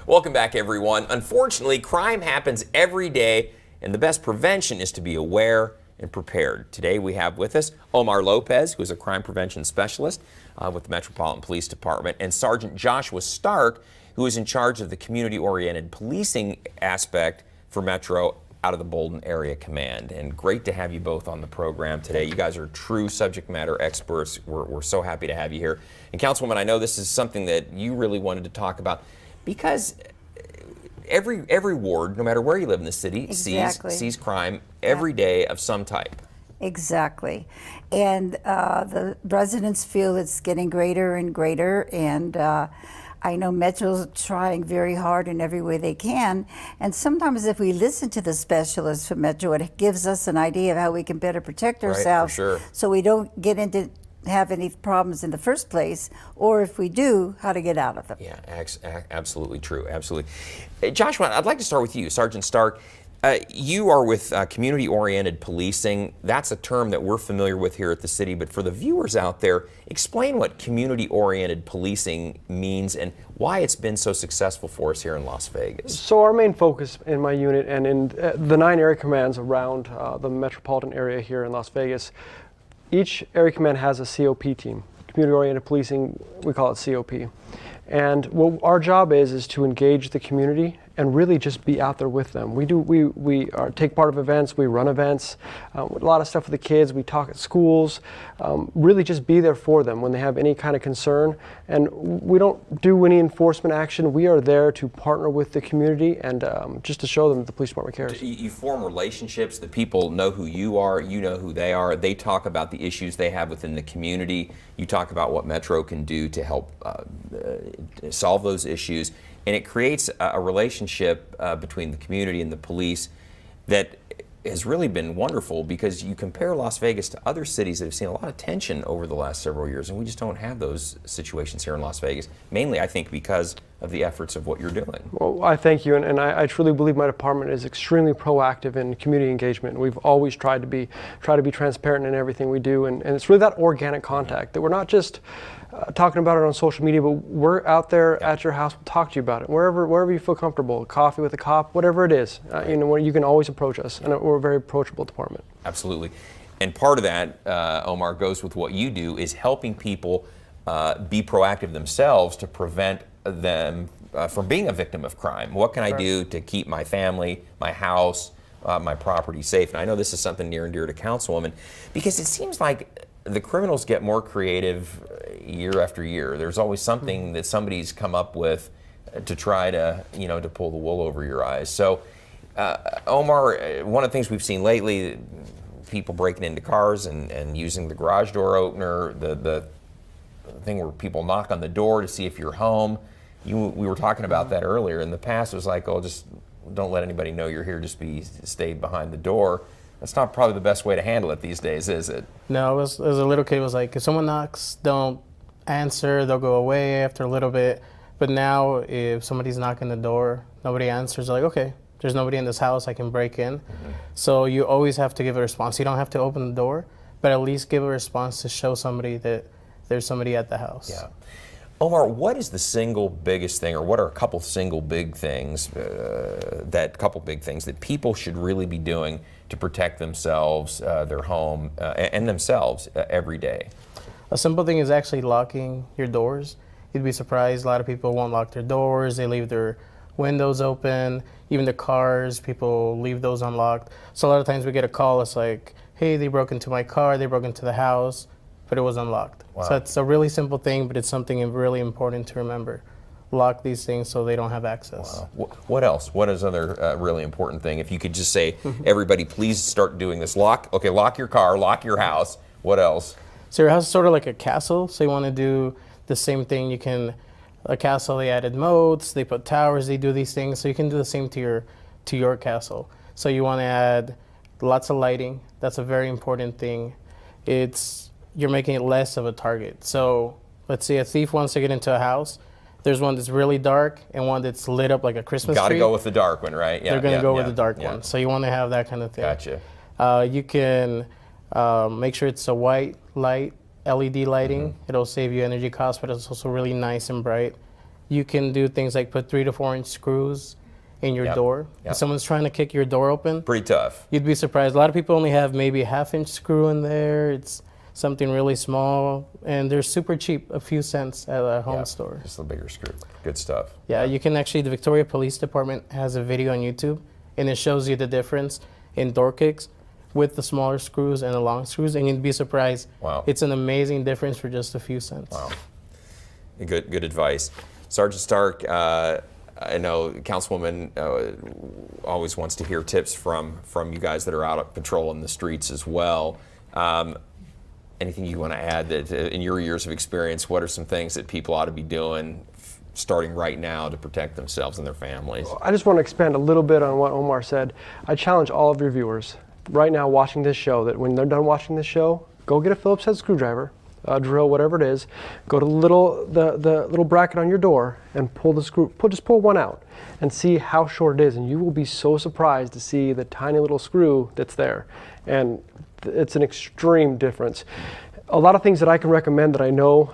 Welcome back, everyone. Unfortunately, crime happens every day, and the best prevention is to be aware and prepared. Today we have with us Omar Lopez, who is a crime prevention specialist with the Metropolitan Police Department, and Sergeant Joshua Stark, who is in charge of the community-oriented policing aspect for Metro out of the Bolden Area Command. And great to have you both on the program today. You guys are true subject matter experts. We're so happy to have you here. And Councilwoman, I know this is something that you really wanted to talk about because every ward, no matter where you live in the city, sees crime every day of some type. Exactly. And the residents feel it's getting greater and greater, and I know Metro's trying very hard in every way they can, and sometimes if we listen to the specialists from Metro, it gives us an idea of how we can better protect ourselves, right, for sure, so we don't get into have any problems in the first place, or if we do, how to get out of them. Yeah, absolutely true, absolutely. Joshua, I'd like to start with you, Sergeant Stark. You are with community-oriented policing. That's a term that we're familiar with here at the city, but for the viewers out there, explain what community-oriented policing means and why it's been so successful for us here in Las Vegas. So our main focus in my unit and in the 9 area commands around the metropolitan area here in Las Vegas, each area command has a COP team. Community-oriented policing, we call it COP. And what our job is to engage the community and really just be out there with them. We take part of events, we run events, a lot of stuff with the kids, we talk at schools, really just be there for them when they have any kind of concern. And we don't do any enforcement action. We are there to partner with the community and just to show them that the police department cares. You form relationships, the people know who you are, you know who they are, they talk about the issues they have within the community, you talk about what Metro can do to help solve those issues. And it creates a relationship between the community and the police that has really been wonderful, because you compare Las Vegas to other cities that have seen a lot of tension over the last several years, and we just don't have those situations here in Las Vegas, mainly I think because of the efforts of what you're doing. Well, I thank you, and I truly believe my department is extremely proactive in community engagement. We've always tried to be transparent in everything we do, and it's really that organic contact, that we're not just talking about it on social media, but we're out there at your house, we'll talk to you about it, wherever you feel comfortable, coffee with a cop, whatever it is, you know, you can always approach us, and we're a very approachable department. Absolutely. And part of that, Omar, goes with what you do, is helping people be proactive themselves to prevent them from being a victim of crime. What can I do to keep my family, my house, my property safe? And I know this is something near and dear to Councilwoman, because it seems like the criminals get more creative year after year. There's always something that somebody's come up with to try to, you know, to pull the wool over your eyes. So, Omar, one of the things we've seen lately, people breaking into cars and using the garage door opener, the thing where people knock on the door to see if you're home. We were talking about that earlier. In the past, it was like, oh, just don't let anybody know you're here, just stay behind the door. That's not probably the best way to handle it these days, is it? No, as a little kid, it was like, if someone knocks, don't answer, they'll go away after a little bit. But now, if somebody's knocking the door, nobody answers, like, okay, there's nobody in this house, I can break in. So you always have to give a response. You don't have to open the door, but at least give a response to show somebody that there's somebody at the house. Yeah. Omar, what is the single biggest thing, or what are a couple single big things, that people should really be doing to protect themselves, their home, and themselves every day? A simple thing is actually locking your doors. You'd be surprised, a lot of people won't lock their doors, they leave their windows open, even the cars, people leave those unlocked. So a lot of times we get a call, it's like, hey, they broke into my car, they broke into the house, but it was unlocked. Wow. So it's a really simple thing, but it's something really important to remember. Lock these things so they don't have access. Wow. What else? What is another really important thing? If you could just say, everybody, please start doing this. Lock your car, lock your house. What else? So your house is sort of like a castle, so you want to do the same thing. A castle, they added moats, they put towers, they do these things, so you can do the same to your castle. So you want to add lots of lighting. That's a very important thing. You're making it less of a target. So let's say a thief wants to get into a house. There's one that's really dark and one that's lit up like a Christmas tree. Got to go with the dark one, right? Yeah, they're going to go with the dark one. So you want to have that kind of thing. Gotcha. You can make sure it's a white light, LED lighting. It'll save you energy costs, but it's also really nice and bright. You can do things like put 3 to 4 inch screws in your Yep. door. Yep. If someone's trying to kick your door open, Pretty tough. you'd be surprised. A lot of people only have maybe a 1/2 inch screw in there. It's something really small, and they're super cheap, a few cents at a home Yeah, store. Just a bigger screw. Good stuff. Yeah, you can actually, the Victoria Police Department has a video on YouTube, and it shows you the difference in door kicks with the smaller screws and the long screws, and you'd be surprised. Wow. It's an amazing difference for just a few cents. Wow. Good advice. Sergeant Stark, I know Councilwoman always wants to hear tips from you guys that are out of patrol in the streets as well. Anything you want to add that in your years of experience, what are some things that people ought to be doing starting right now to protect themselves and their families? I just want to expand a little bit on what Omar said. I challenge all of your viewers right now watching this show that when they're done watching this show, go get a Phillips head screwdriver, a drill, whatever it is. Go to the little bracket on your door and pull the screw. Just pull one out and see how short it is, and you will be so surprised to see the tiny little screw that's there. And it's an extreme difference. A lot of things that I can recommend that I know,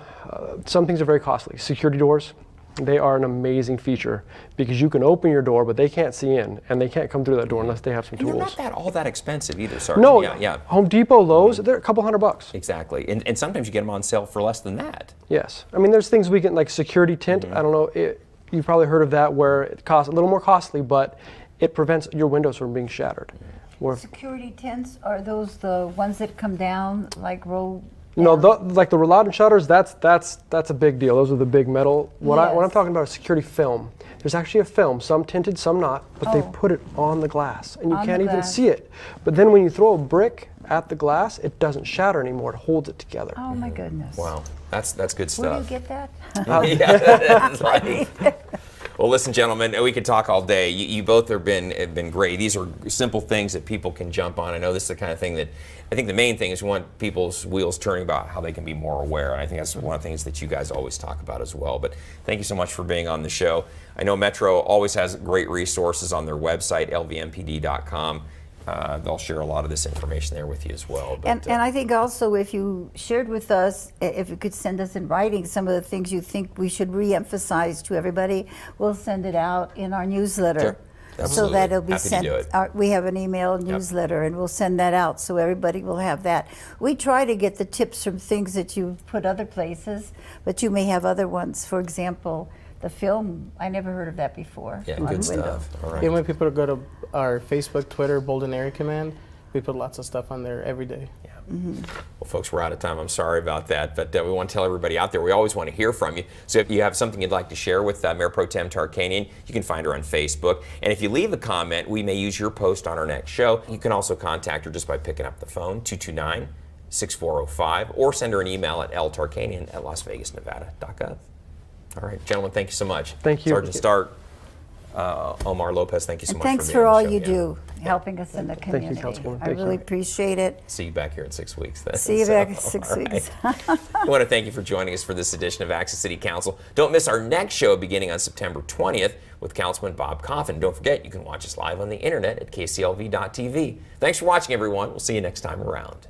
some things are very costly. Security doors. They are an amazing feature because you can open your door, but they can't see in, and they can't come through that door unless they have some And they're tools. not all that expensive either, Sergeant. No, Yeah. Home Depot, Lowe's, they're a couple $100. Exactly. And sometimes you get them on sale for less than that. Yes. I mean, there's things we can, like security tint. I don't know, you've probably heard of that, where it costs a little more costly, but it prevents your windows from being shattered. Where, Security tents, are those the ones that come down, like roll? no, down? like the Rollado shutters, that's a big deal. Those are the big metal. What I'm Yes. talking about is security film. There's actually a film, some tinted, some not, but they Oh. put it on the glass, and you On the can't even glass. see it. But then when you throw a brick at the glass, it doesn't shatter anymore. It holds it together. Oh my goodness. Wow. That's good Where do you stuff. get that? Yeah, that's right. Well, listen, gentlemen, we could talk all day. You both have been great. These are simple things that people can jump on. I know this is the kind of thing that I think the main thing is we want people's wheels turning about how they can be more aware. And I think that's one of the things that you guys always talk about as well. But thank you so much for being on the show. I know Metro always has great resources on their website, lvmpd.com. They'll share a lot of this information there with you as well. But, And I think also if you shared with us, if you could send us in writing some of the things you think we should re-emphasize to everybody, we'll send it out in our newsletter. Sure. So Absolutely. that it'll be Happy to sent. do it. We have an email newsletter, and we'll send that out so everybody will have that. We try to get the tips from things that you've put other places, but you may have other ones. For example, the film, I never heard of that before. yeah, on good the window. stuff. All right. Even when people go to our Facebook, Twitter, Bolden Area Command, we put lots of stuff on there every day. Yeah. Well, folks, we're out of time. I'm sorry about that, but we want to tell everybody out there, we always want to hear from you. So if you have something you'd like to share with Mayor Pro Tem Tarkanian, you can find her on Facebook. And if you leave a comment, we may use your post on our next show. You can also contact her just by picking up the phone, 229-6405, or send her an email at ltarkanian@lasvegasnevada.gov. All right, gentlemen, thank you so much. Thank you. Sergeant Stark, Omar Lopez, thank you so And much thanks for for being on all the show. you Yeah. do, helping us in the Thank you, community. Councilwoman. I Thank you. really appreciate it. See you back here in 6 weeks then. See you So, back in 6 all right. weeks. I want to thank you for joining us for this edition of Access City Council. Don't miss our next show beginning on September 20th with Councilman Bob Coffin. Don't forget, you can watch us live on the internet at kclv.tv. Thanks for watching, everyone. We'll see you next time around.